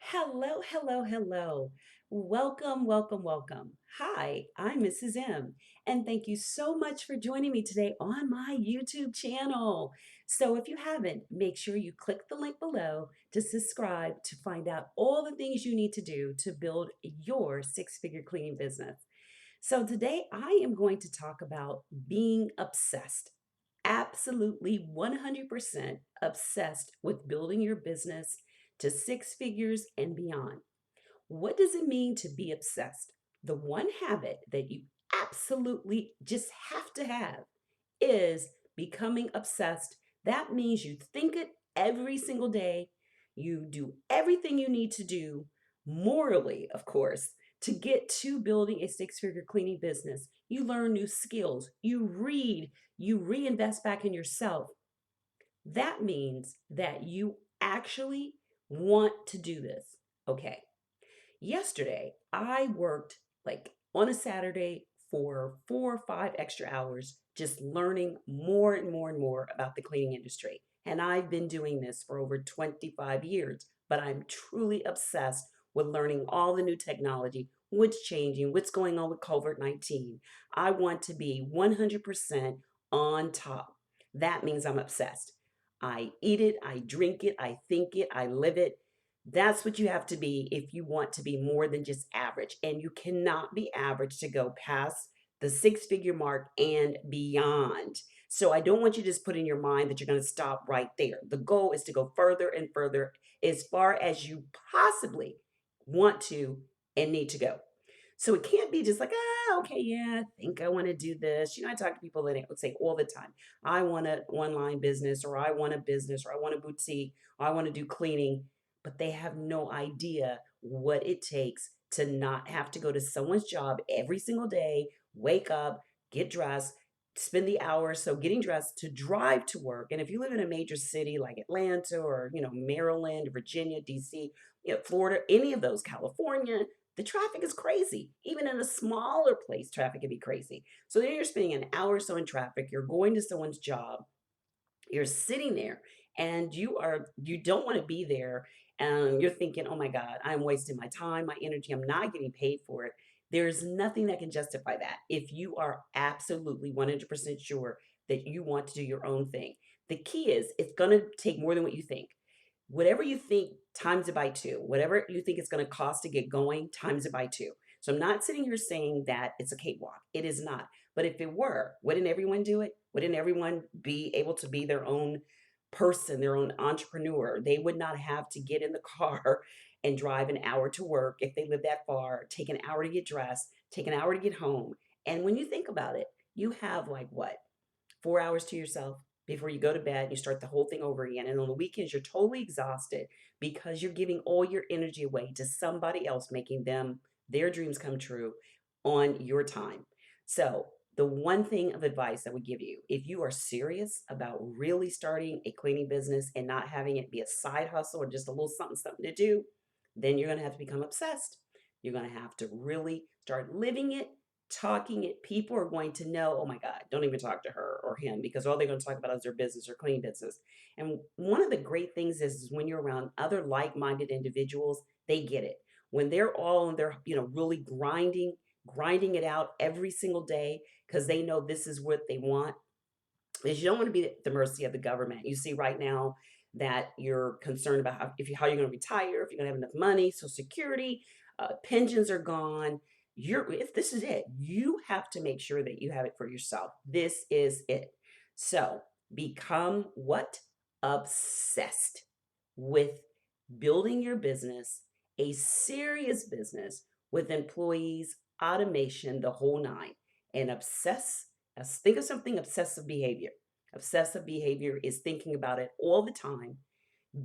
Hello, hello, hello. Welcome, welcome, welcome. Hi, I'm Mrs. M, and thank you so much for joining me today on my YouTube channel. So, if you haven't, make sure you click the link below to subscribe to find out all the things you need to do to build your six-figure cleaning business. So, today I am going to talk about being obsessed. Absolutely 100% obsessed with building your business to six figures and beyond. What does it mean to be obsessed? The one habit that you absolutely just have to have is becoming obsessed. That means you think it every single day. You do everything you need to do, morally, of course, to get to building a six-figure cleaning business. You learn new skills, you read, you reinvest back in yourself. That means that you actually want to do this. Okay. Yesterday, I worked like on a Saturday for 4 or 5 extra hours, just learning more and more and more about the cleaning industry. And I've been doing this for over 25 years, but I'm truly obsessed with learning all the new technology, what's changing, what's going on with COVID-19. I want to be 100% on top. That means I'm obsessed. I eat it, I drink it, I think it, I live it. That's what you have to be if you want to be more than just average. And you cannot be average to go past the six-figure mark and beyond. So I don't want you to just put in your mind that you're going to stop right there. The goal is to go further and further as far as you possibly want to and need to go. So it can't be just like, okay, yeah, I think I want to do this. I talk to people that would say all the time, I want an online business, or I want a business, or I want a boutique, or I want to do cleaning, but they have no idea what it takes to not have to go to someone's job every single day, wake up, get dressed, spend the hour so getting dressed to drive to work. And if you live in a major city like Atlanta or, Maryland, Virginia, DC, Florida, any of those, California, the traffic is crazy. Even in a smaller place, traffic can be crazy. So then you're spending an hour or so in traffic, you're going to someone's job, you're sitting there, and you don't want to be there, and you're thinking, oh my God, I'm wasting my time, my energy, I'm not getting paid for it. There's nothing that can justify that if you are absolutely 100% sure that you want to do your own thing. The key is it's going to take more than what you think. Whatever you think, times it by two. Whatever you think it's going to cost to get going, times it by two. So I'm not sitting here saying that it's a cakewalk. It is not. But if it were, wouldn't everyone do it? Wouldn't everyone be able to be their own person, their own entrepreneur? They would not have to get in the car and drive an hour to work if they live that far, take an hour to get dressed, take an hour to get home. And when you think about it, you have like what, 4 hours to yourself before you go to bed. You start the whole thing over again. And on the weekends, you're totally exhausted because you're giving all your energy away to somebody else, making them their dreams come true on your time. So, the one thing of advice I would give you, if you are serious about really starting a cleaning business and not having it be a side hustle or just a little something, something to do, then you're going to have to become obsessed. You're going to have to really start living it, talking it. People are going to know, oh my God, don't even talk to her or him, because all they're going to talk about is their business or cleaning business. And one of the great things is when you're around other like-minded individuals, they get it. When they're all in their, really grinding it out every single day because they know this is what they want, is you don't want to be at the mercy of the government. You see right now that you're concerned about how you're going to retire, if you're going to have enough money, Social Security, pensions are gone. If this is it, you have to make sure that you have it for yourself. This is it. So become what? Obsessed with building your business, a serious business with employees, automation, the whole nine, and think of something: obsessive behavior. Obsessive behavior is thinking about it all the time,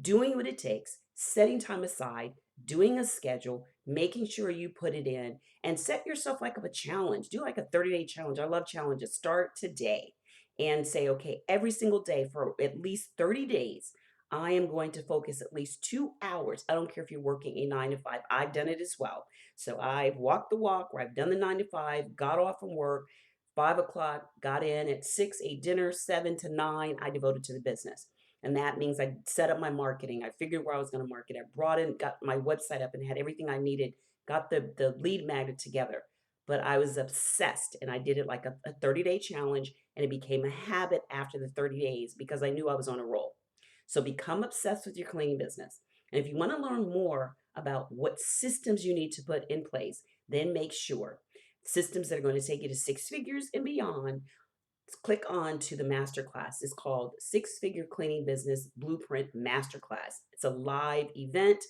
doing what it takes, setting time aside, doing a schedule, making sure you put it in, and set yourself like a challenge. Do like a 30-day challenge. I love challenges. Start today and say, okay, every single day for at least 30 days, I am going to focus at least 2 hours. I don't care if you're working a 9 to 5. I've done it as well. So I've walked the walk, where I've done the 9 to 5, got off from work, 5 o'clock, got in at 6, ate dinner, 7 to 9, I devoted to the business. And that means I set up my marketing. I figured where I was going to market. I brought in, got my website up and had everything I needed, got the lead magnet together. But I was obsessed and I did it like a 30-day challenge, and it became a habit after the 30 days because I knew I was on a roll. So become obsessed with your cleaning business. And if you want to learn more about what systems you need to put in place, then make sure systems that are going to take you to six figures and beyond, click on to the masterclass. It's called Six Figure Cleaning Business Blueprint Masterclass. It's a live event.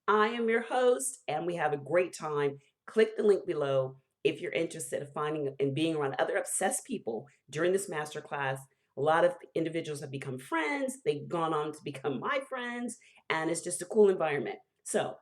I am your host, and we have a great time. Click the link below if you're interested in finding and being around other obsessed people during this masterclass. A lot of individuals have become friends. They've gone on to become my friends, and it's just a cool environment. So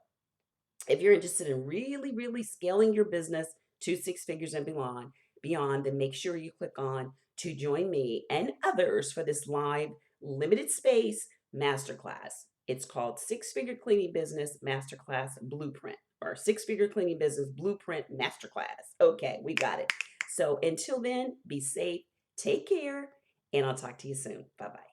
if you're interested in really scaling your business to six figures and beyond, then make sure you click on to join me and others for this live limited space masterclass. It's called Six Figure Cleaning Business Masterclass Blueprint, or Six Figure Cleaning Business Blueprint Masterclass. Okay, we got it. So until then, be safe, take care, and I'll talk to you soon. Bye bye.